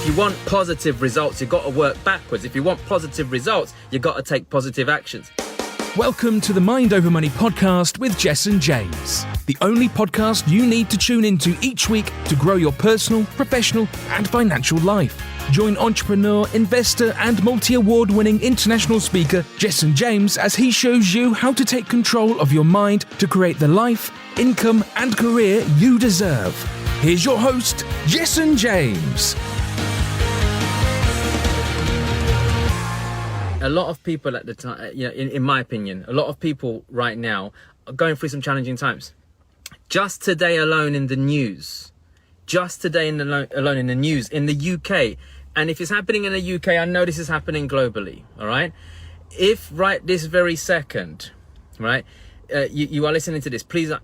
If you want positive results, you've got to work backwards. If you want positive results, you've got to take positive actions. Welcome to the Mind Over Money podcast with Jess and James, the only podcast you need to tune into each week to grow your personal, professional, and financial life. Join entrepreneur, investor, and multi-award winning international speaker Jess and James as he shows you how to take control of your mind to create the life, income, and career you deserve. Here's your host, Jess and James. A lot of people at the time, in my opinion, a lot of people right now are going through some challenging times. Just today alone in the news, alone in the news in the UK, and if it's happening in the UK, I know this is happening globally, all right? If right this very second, right, you are listening to this, please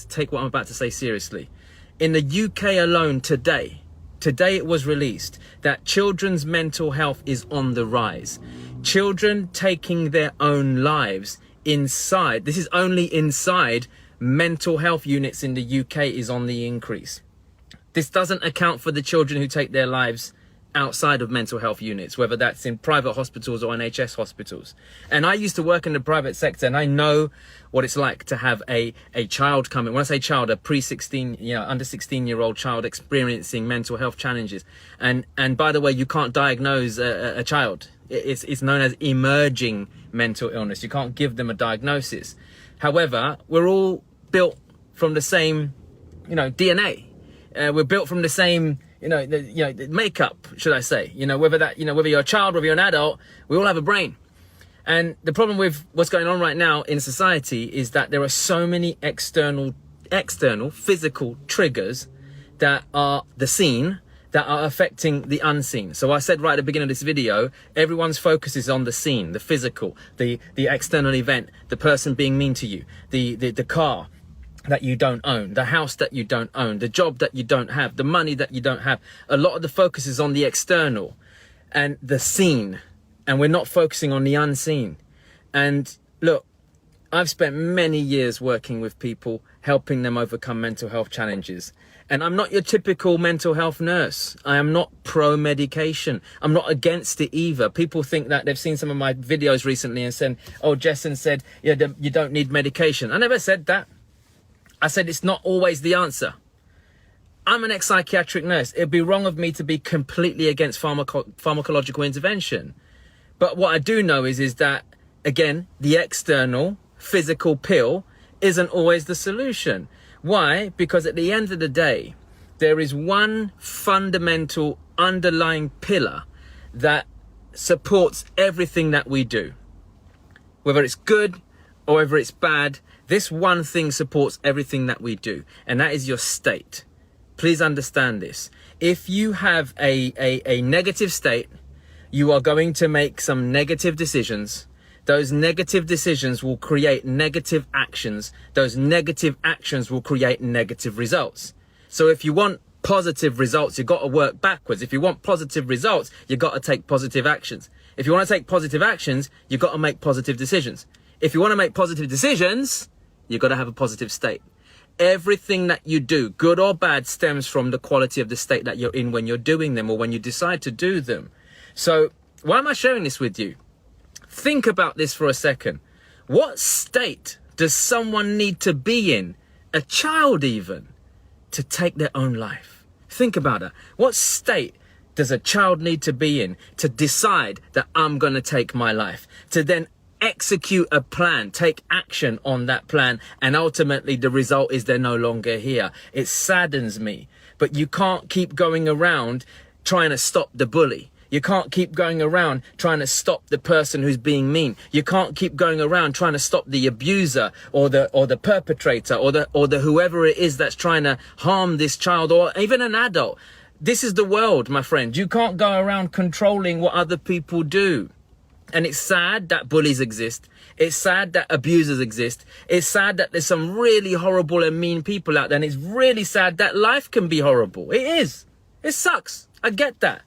take what I'm about to say seriously. In the UK alone today it was released that children's mental health is on the rise. Children taking their own lives inside, this is only inside mental health units in the UK, is on the increase. This doesn't account for the children who take their lives outside of mental health units, whether that's in private hospitals or NHS hospitals. And I used to work in the private sector, and I know what it's like to have a child come in. When I say child, a pre-16, under 16-year-old child experiencing mental health challenges. And by the way, you can't diagnose a child. It's known as emerging mental illness. You can't give them a diagnosis. However, we're all built from the same, DNA. We're built from the same, the makeup, should I say? Whether you're a child, whether you're an adult, we all have a brain. And the problem with what's going on right now in society is that there are so many external physical triggers that are the seen that are affecting the unseen. So I said right at the beginning of this video, everyone's focus is on the seen, the physical, the external event, the person being mean to you, the car that you don't own, the house that you don't own, the job that you don't have, the money that you don't have. A lot of the focus is on the external and the seen, and we're not focusing on the unseen. And look, I've spent many years working with people, helping them overcome mental health challenges. And I'm not your typical mental health nurse. I am not pro-medication. I'm not against it either. People think that they've seen some of my videos recently and said, oh, Jessen said, you don't need medication. I never said that. I said it's not always the answer. I'm an ex-psychiatric nurse. It'd be wrong of me to be completely against pharmacological intervention. But what I do know is that, again, the external physical pill isn't always the solution. Why? Because at the end of the day, there is one fundamental underlying pillar that supports everything that we do. Whether it's good or whether it's bad, this one thing supports everything that we do, and that is your state. Please understand this. If you have a negative state, you are going to make some negative decisions. Those negative decisions will create negative actions. Those negative actions will create negative results. So if you want positive results, you've got to work backwards. If you want positive results, you've got to take positive actions. If you want to take positive actions, you've got to make positive decisions. If you want to make positive decisions, you've got to have a positive state. Everything that you do, good or bad, stems from the quality of the state that you're in when you're doing them or when you decide to do them. So why am I sharing this with you? Think about this for a second. What state does someone need to be in, a child even, to take their own life? Think about it. What state does a child need to be in to decide that I'm going to take my life, to then execute a plan, take action on that plan, and ultimately the result is they're no longer here? It saddens me, but you can't keep going around trying to stop the bully. You can't keep going around trying to stop the person who's being mean. You can't keep going around trying to stop the abuser or the perpetrator or the whoever it is that's trying to harm this child or even an adult. This is the world, my friend. You can't go around controlling what other people do. And it's sad that bullies exist. It's sad that abusers exist. It's sad that there's some really horrible and mean people out there. And it's really sad that life can be horrible. It is. It sucks. I get that.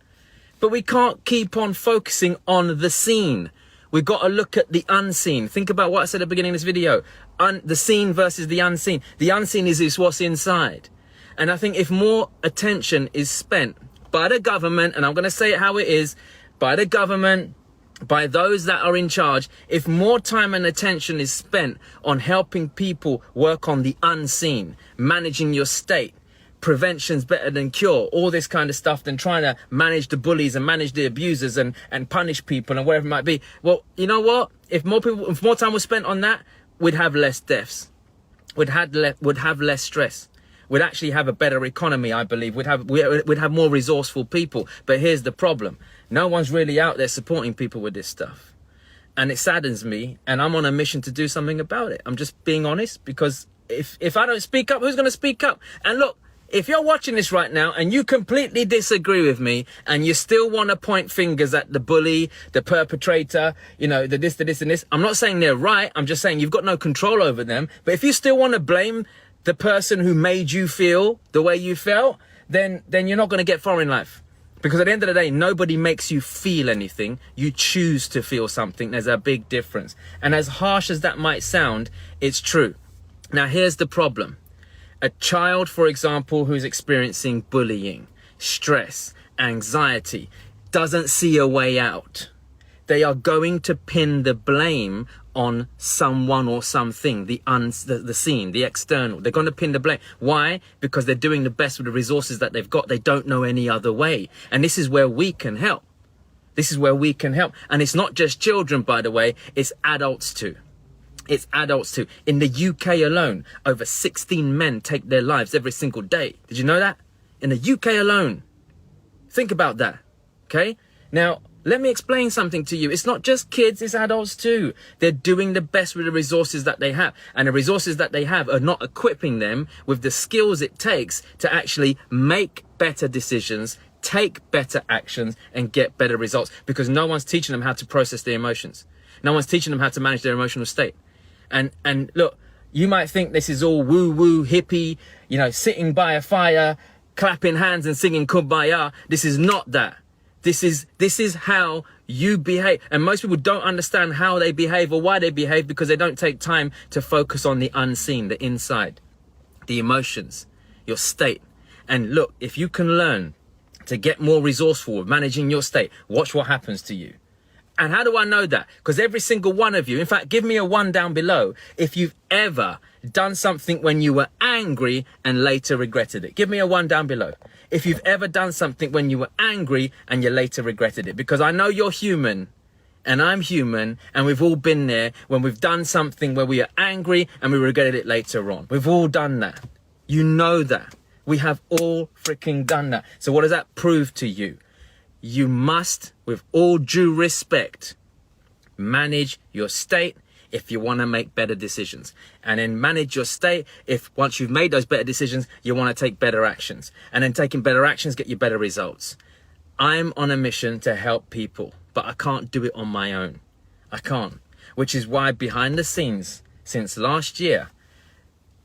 But we can't keep on focusing on the seen. We've got to look at the unseen. Think about what I said at the beginning of this video. The seen versus the unseen. The unseen is what's inside. And I think if more attention is spent by the government, and I'm going to say it how it is, by the government, by those that are in charge, if more time and attention is spent on helping people work on the unseen, managing your state, prevention's better than cure, all this kind of stuff, than trying to manage the bullies and manage the abusers and punish people and whatever it might be. Well, you know what? If more time was spent on that, we'd have less deaths. Would have less stress. We'd actually have a better economy, I believe. We'd have more resourceful people. But here's the problem. No one's really out there supporting people with this stuff. And it saddens me, and I'm on a mission to do something about it. I'm just being honest, because if I don't speak up, who's going to speak up? And look, if you're watching this right now and you completely disagree with me and you still want to point fingers at the bully, the perpetrator, you know, the this, and this, I'm not saying they're right. I'm just saying you've got no control over them. But if you still want to blame the person who made you feel the way you felt, then you're not going to get far in life. Because at the end of the day, nobody makes you feel anything. You choose to feel something. There's a big difference. And as harsh as that might sound, it's true. Now, here's the problem. A child, for example, who's experiencing bullying, stress, anxiety, doesn't see a way out. They are going to pin the blame on someone or something, the seen, the external. They're going to pin the blame. Why? Because they're doing the best with the resources that they've got. They don't know any other way. And this is where we can help. This is where we can help. And it's not just children, by the way, it's adults too. It's adults too. In the UK alone, over 16 men take their lives every single day. Did you know that? In the UK alone. Think about that. Okay? Now, let me explain something to you. It's not just kids, it's adults too. They're doing the best with the resources that they have. And the resources that they have are not equipping them with the skills it takes to actually make better decisions, take better actions, and get better results. Because no one's teaching them how to process their emotions. No one's teaching them how to manage their emotional state. And look, you might think this is all woo-woo, hippie, you know, sitting by a fire, clapping hands and singing Kumbaya. This is not that. This is how you behave. And most people don't understand how they behave or why they behave because they don't take time to focus on the unseen, the inside, the emotions, your state. And look, if you can learn to get more resourceful with managing your state, watch what happens to you. And how do I know that? Because every single one of you, in fact, give me a 1 down below if you've ever done something when you were angry and later regretted it. Give me a 1 down below if you've ever done something when you were angry and you later regretted it. Because I know you're human and I'm human, and we've all been there when we've done something where we are angry and we regretted it later on. We've all done that. You know that. We have all freaking done that. So what does that prove to you? You must, with all due respect, manage your state if you want to make better decisions. And then manage your state if once you've made those better decisions, you want to take better actions. And then taking better actions get you better results. I'm on a mission to help people, but I can't do it on my own. I can't. Which is why behind the scenes, since last year,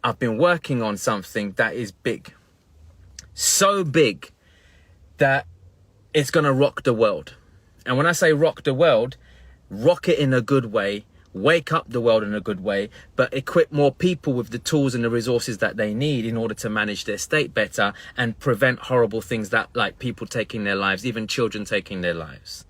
I've been working on something that is big. So big that it's going to rock the world. And when I say rock the world, rock it in a good way, wake up the world in a good way, but equip more people with the tools and the resources that they need in order to manage their state better and prevent horrible things that like people taking their lives, even children taking their lives.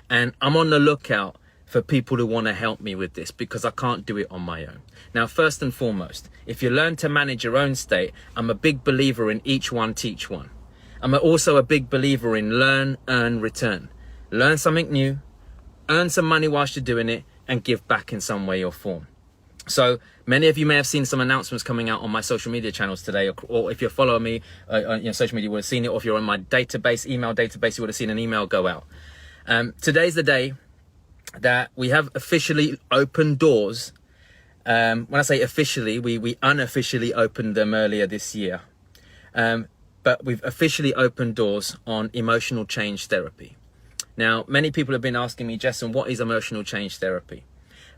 And I'm on the lookout for people who want to help me with this because I can't do it on my own. Now, first and foremost, if you learn to manage your own state, I'm a big believer in each one, teach one. I'm also a big believer in learn, earn, return. Learn something new, earn some money whilst you're doing it, and give back in some way or form. So many of you may have seen some announcements coming out on my social media channels today, or if you're following me on social media, you would have seen it, or if you're on my database, email database, you would have seen an email go out. Today's the day that we have officially opened doors. When I say officially, we unofficially opened them earlier this year. But we've officially opened doors on emotional change therapy. Now, many people have been asking me, Jessen, what is emotional change therapy?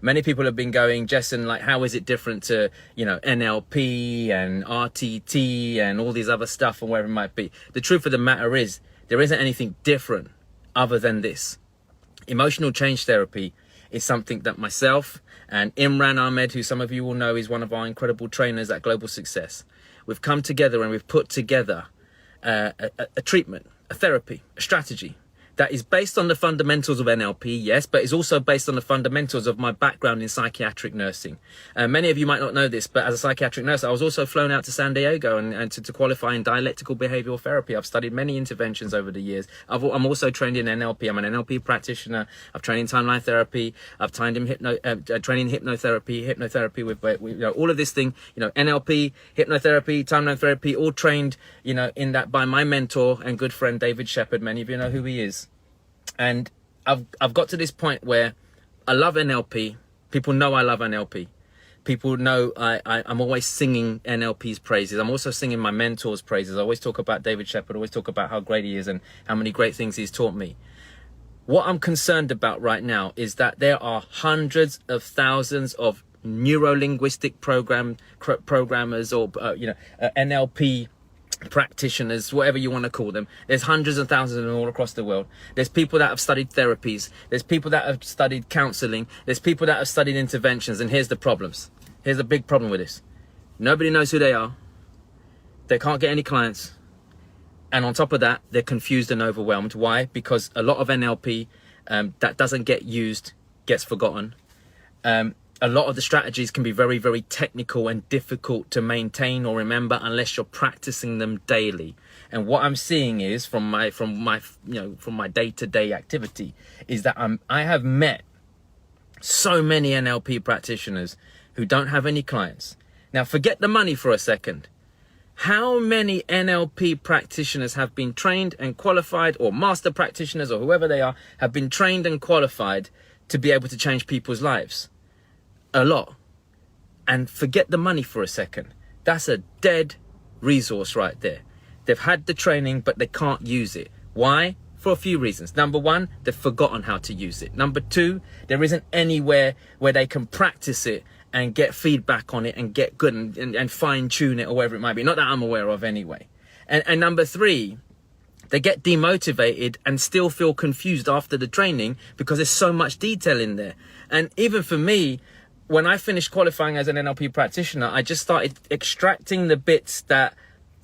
Many people have been going, Jessen, like, how is it different to, you know, NLP and RTT and all these other stuff and whatever it might be? The truth of the matter is, there isn't anything different other than this. Emotional change therapy is something that myself and Imran Ahmed, who some of you will know is one of our incredible trainers at Global Success, we've come together and we've put together a treatment. a therapy, a strategy that is based on the fundamentals of NLP, yes, but is also based on the fundamentals of my background in psychiatric nursing. Many of you might not know this, but as a psychiatric nurse, I was also flown out to San Diego and to qualify in dialectical behavioral therapy. I've studied many interventions over the years. I'm also trained in NLP. I'm an NLP practitioner. I've trained in timeline therapy. I've trained in hypnotherapy with all of this thing, NLP, hypnotherapy, timeline therapy, all trained, in that by my mentor and good friend, David Shepherd. Many of you know who he is. And I've got to this point where I love NLP. People know I love NLP. People know I'm always singing NLP's praises. I'm also singing my mentor's praises. I always talk about David Shepherd, always talk about how great he is and how many great things he's taught me. What I'm concerned about right now is that there are hundreds of thousands of neuro-linguistic programmers or NLP practitioners, whatever you want to call them. There's hundreds and thousands of them all across the world. There's people that have studied therapies. There's people that have studied counseling. There's people that have studied interventions. And here's the problems. Here's the big problem with this. Nobody knows who they are. They can't get any clients. And on top of that, they're confused and overwhelmed. Why? Because a lot of NLP that doesn't get used gets forgotten. A lot of the strategies can be very, very technical and difficult to maintain or remember unless you're practicing them daily. And what I'm seeing is from my day-to-day activity is that I have met so many NLP practitioners who don't have any clients. Now, forget the money for a second. How many NLP practitioners have been trained and qualified, or master practitioners or whoever they are, have been trained and qualified to be able to change people's lives? A lot. And forget the money for a second. That's a dead resource right there. They've had the training, but they can't use it. Why? For a few reasons. Number one, they've forgotten how to use it. Number two, there isn't anywhere where they can practice it and get feedback on it and get good and fine tune it or whatever it might be. Not that I'm aware of anyway. And number three, they get demotivated and still feel confused after the training because there's so much detail in there. And even for me, when I finished qualifying as an NLP practitioner, I just started extracting the bits that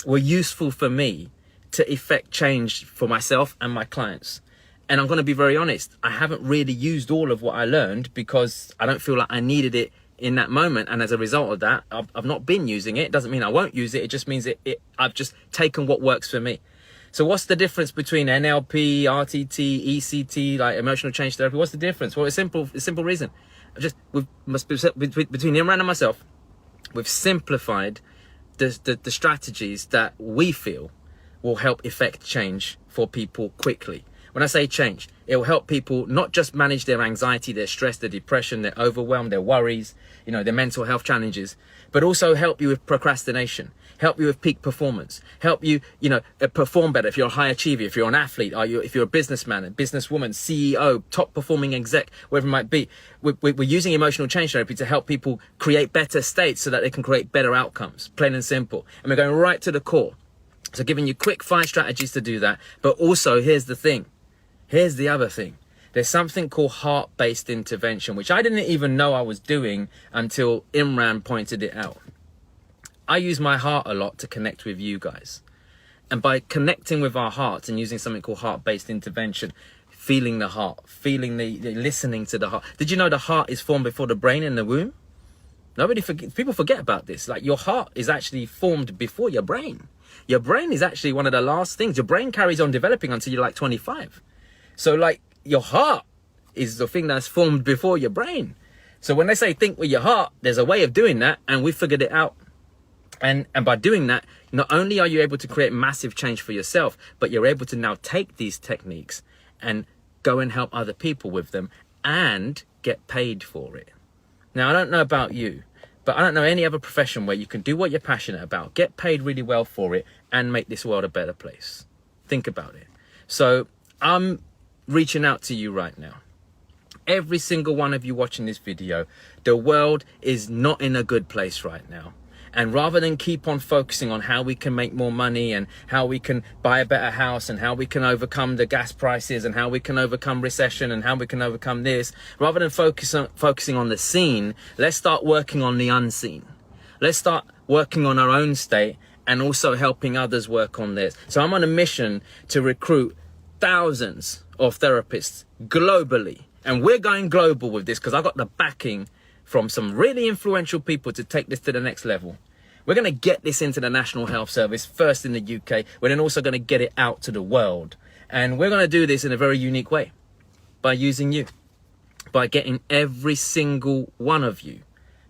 were useful for me to effect change for myself and my clients. And I'm going to be very honest, I haven't really used all of what I learned because I don't feel like I needed it in that moment. And as a result of that, I've not been using it. It doesn't mean I won't use it. It just means I've just taken what works for me. So what's the difference between NLP, RTT, ECT, like emotional change therapy? What's the difference? Well, it's simple reason. Between Imran and myself, we've simplified the strategies that we feel will help effect change for people quickly. When I say change, it will help people not just manage their anxiety, their stress, their depression, their overwhelm, their worries, their mental health challenges, but also help you with procrastination, help you with peak performance, help you, perform better if you're a high achiever, if you're an athlete, if you're a businessman, a businesswoman, CEO, top performing exec, whatever it might be. We're using emotional change therapy to help people create better states so that they can create better outcomes, plain and simple. And we're going right to the core. So giving you quick 5 strategies to do that. But also, here's the thing. Here's the other thing. There's something called heart-based intervention, which I didn't even know I was doing until Imran pointed it out. I use my heart a lot to connect with you guys. And by connecting with our hearts and using something called heart-based intervention, feeling the heart, feeling the listening to the heart. Did you know the heart is formed before the brain in the womb? People forget about this. Like, your heart is actually formed before your brain. Your brain is actually one of the last things. Your brain carries on developing until you're like 25. So like, your heart is the thing that's formed before your brain. So when they say think with your heart, there's a way of doing that, and we figured it out. And by doing that, not only are you able to create massive change for yourself, but you're able to now take these techniques and go and help other people with them and get paid for it. Now, I don't know about you, but I don't know any other profession where you can do what you're passionate about, get paid really well for it, and make this world a better place. Think about it. So I'm reaching out to you right now. Every single one of you watching this video, the world is not in a good place right now. And rather than keep on focusing on how we can make more money and how we can buy a better house and how we can overcome the gas prices and how we can overcome recession and how we can overcome this, rather than focusing on the seen, let's start working on the unseen. Let's start working on our own state and also helping others work on theirs. So I'm on a mission to recruit thousands of therapists globally. And we're going global with this because I got the backing from some really influential people to take this to the next level. We're going to get this into the National Health Service first in the UK. We're then also going to get it out to the world. And we're going to do this in a very unique way by using you, by getting every single one of you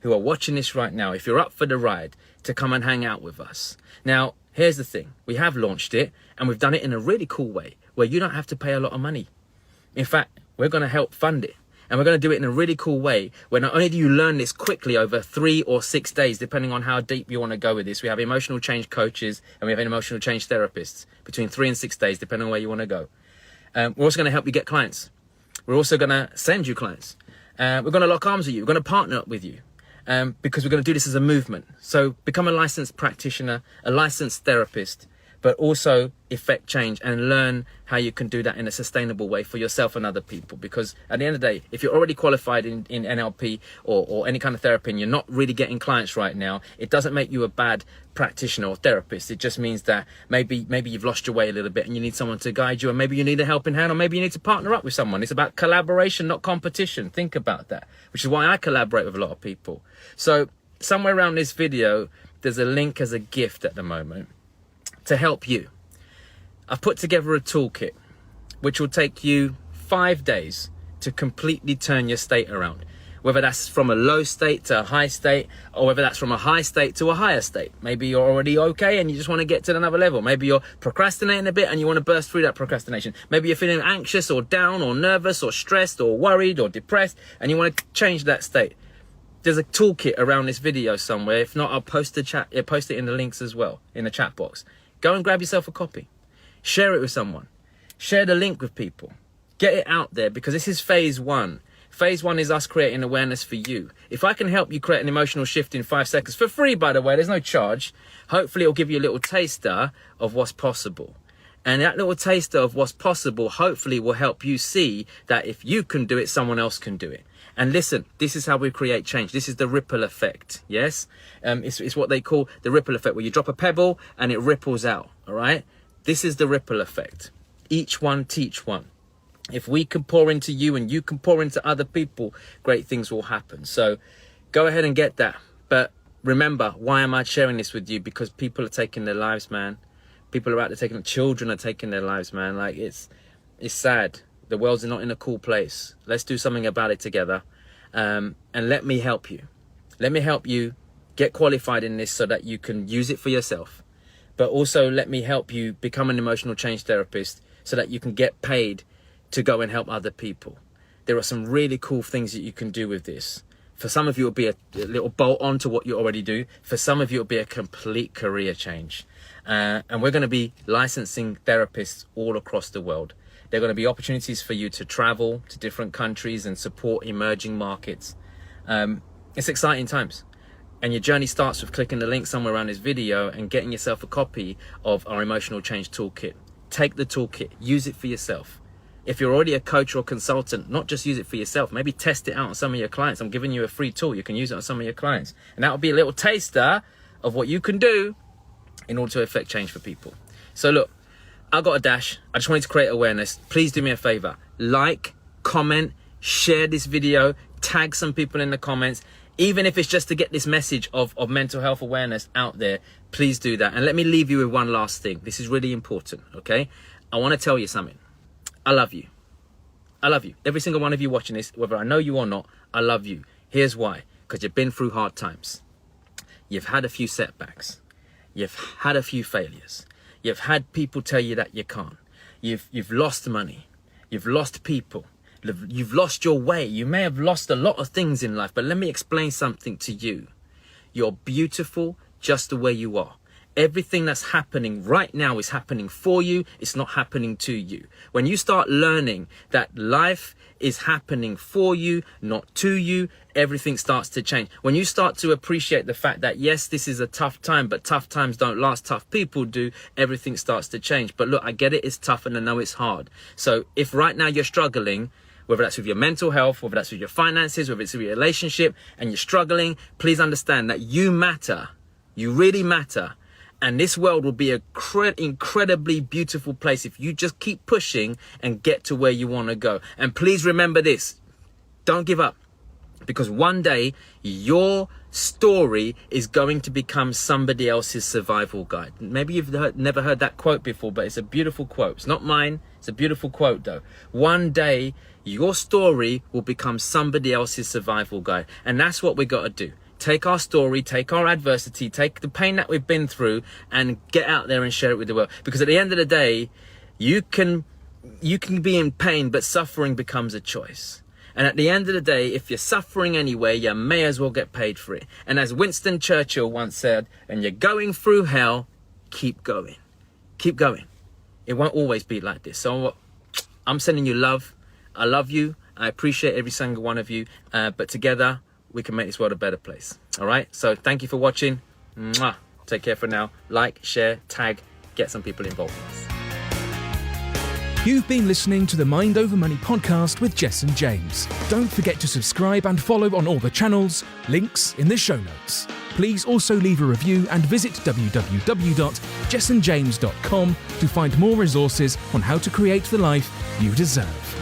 who are watching this right now, if you're up for the ride, to come and hang out with us. Now, here's the thing. We have launched it and we've done it in a really cool way where you don't have to pay a lot of money. In fact, we're going to help fund it. And we're going to do it in a really cool way where not only do you learn this quickly over 3 or 6 days, depending on how deep you want to go with this. We have emotional change coaches and we have emotional change therapists between 3 and 6 days, depending on where you want to go. We're also going to help you get clients. We're also going to send you clients. We're going to lock arms with you. We're going to partner up with you because we're going to do this as a movement. So become a licensed practitioner, a licensed therapist, but also effect change and learn how you can do that in a sustainable way for yourself and other people. Because at the end of the day, if you're already qualified in NLP or any kind of therapy and you're not really getting clients right now, it doesn't make you a bad practitioner or therapist. It just means that maybe you've lost your way a little bit and you need someone to guide you, and maybe you need a helping hand, or maybe you need to partner up with someone. It's about collaboration, not competition. Think about that, which is why I collaborate with a lot of people. So somewhere around this video, there's a link as a gift at the moment to help you. I've put together a toolkit which will take you 5 days to completely turn your state around. Whether that's from a low state to a high state, or whether that's from a high state to a higher state. Maybe you're already okay and you just want to get to another level. Maybe you're procrastinating a bit and you want to burst through that procrastination. Maybe you're feeling anxious or down or nervous or stressed or worried or depressed and you want to change that state. There's a toolkit around this video somewhere. If not, I'll post it in the links as well, in the chat box. Go and grab yourself a copy. Share it with someone. Share the link with people. Get it out there, because this is phase 1. Phase 1 is us creating awareness for you. If I can help you create an emotional shift in 5 seconds, for free, by the way, there's no charge. Hopefully it'll give you a little taster of what's possible. And that little taster of what's possible hopefully will help you see that if you can do it, someone else can do it. And listen, this is how we create change. This is the ripple effect, yes? It's what they call the ripple effect, where you drop a pebble and it ripples out, all right? This is the ripple effect. Each one teach one. If we can pour into you and you can pour into other people, great things will happen. So go ahead and get that. But remember, why am I sharing this with you? Because people are taking their lives, man. People are out there taking, children are taking their lives, man. Like, it's sad. The world's not in a cool place. Let's do something about it together. And let me help you. Let me help you get qualified in this so that you can use it for yourself. But also let me help you become an emotional change therapist so that you can get paid to go and help other people. There are some really cool things that you can do with this. For some of you, it'll be a little bolt on to what you already do. For some of you, it'll be a complete career change. And we're going to be licensing therapists all across the world. There are going to be opportunities for you to travel to different countries and support emerging markets. It's exciting times. And your journey starts with clicking the link somewhere around this video and getting yourself a copy of our emotional change toolkit. Take the toolkit, use it for yourself. If you're already a coach or consultant, not just use it for yourself, maybe test it out on some of your clients. I'm giving you a free tool. You can use it on some of your clients. And that will be a little taster of what you can do in order to affect change for people. So look, I got a dash. I just wanted to create awareness. Please do me a favor. Like, comment, share this video, tag some people in the comments. Even if it's just to get this message of mental health awareness out there, please do that. And let me leave you with one last thing. This is really important, okay? I want to tell you something. I love you. I love you. Every single one of you watching this, whether I know you or not, I love you. Here's why. Because you've been through hard times. You've had a few setbacks. You've had a few failures. You've had people tell you that you can't. You've lost money. You've lost people. You've lost your way. You may have lost a lot of things in life, but let me explain something to you. You're beautiful just the way you are. Everything that's happening right now is happening for you. It's not happening to you. When you start learning that life is happening for you, not to you, everything starts to change. When you start to appreciate the fact that, yes, this is a tough time, but tough times don't last, tough people do, everything starts to change. But look, I get it, it's tough and I know it's hard. So if right now you're struggling, whether that's with your mental health, whether that's with your finances, whether it's with your relationship, and you're struggling, please understand that you matter. You really matter. And this world will be a incredibly beautiful place if you just keep pushing and get to where you want to go. And please remember this. Don't give up. Because one day, your story is going to become somebody else's survival guide. Maybe you've never heard that quote before, but it's a beautiful quote. It's not mine. It's a beautiful quote, though. One day, your story will become somebody else's survival guide. And that's what we got to do. Take our story, take our adversity, take the pain that we've been through, and get out there and share it with the world. Because at the end of the day, you can be in pain, but suffering becomes a choice. And at the end of the day, if you're suffering anyway, you may as well get paid for it. And as Winston Churchill once said, when you're going through hell, keep going. Keep going. It won't always be like this. So I'm sending you love. I love you. I appreciate every single one of you. But together, we can make this world a better place. All right? So thank you for watching. Mwah. Take care for now. Like, share, tag, get some people involved in this. You've been listening to the Mind Over Money podcast with Jess and James. Don't forget to subscribe and follow on all the channels, links in the show notes. Please also leave a review and visit www.jessandjames.com to find more resources on how to create the life you deserve.